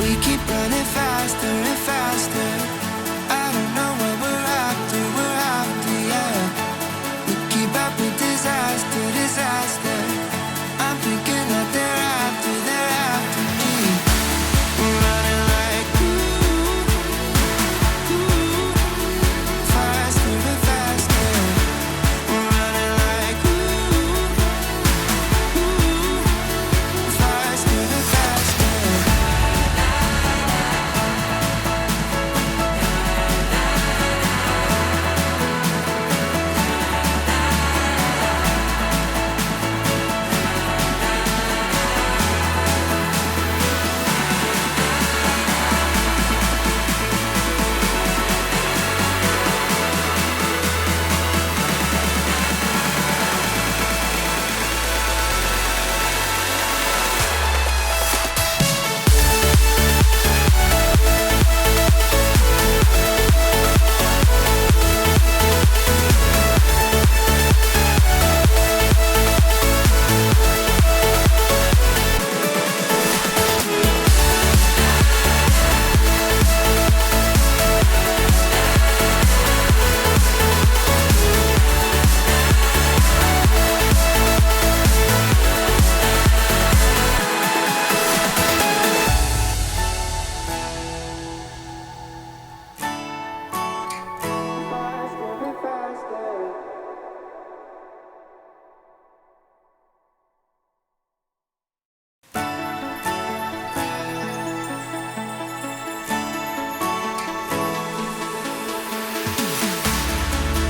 We keep running faster and faster. I don't know what we're after, yeah. We keep up with disaster, disaster. I'm thinking that they're after me. We're running like faster and faster. We're running like faster and faster.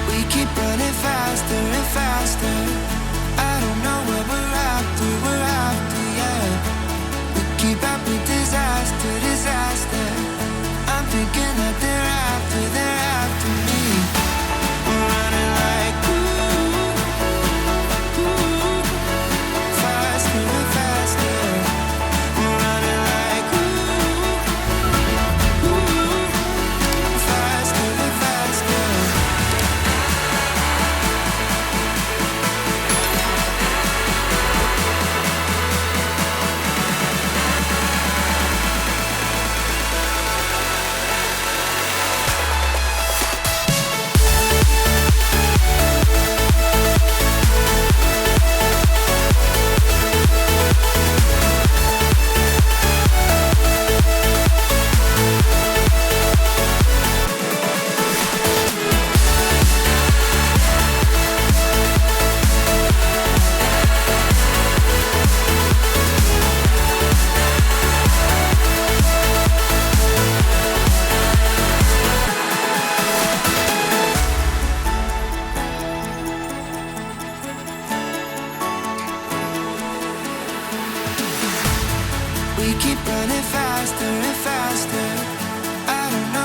We keep running faster and faster. I don't know what we're after, yeah. We keep up with disaster, disaster. I'm thinking that they're after me. We're running like faster and faster. We're running like faster and faster. We keep running faster and faster. I don't know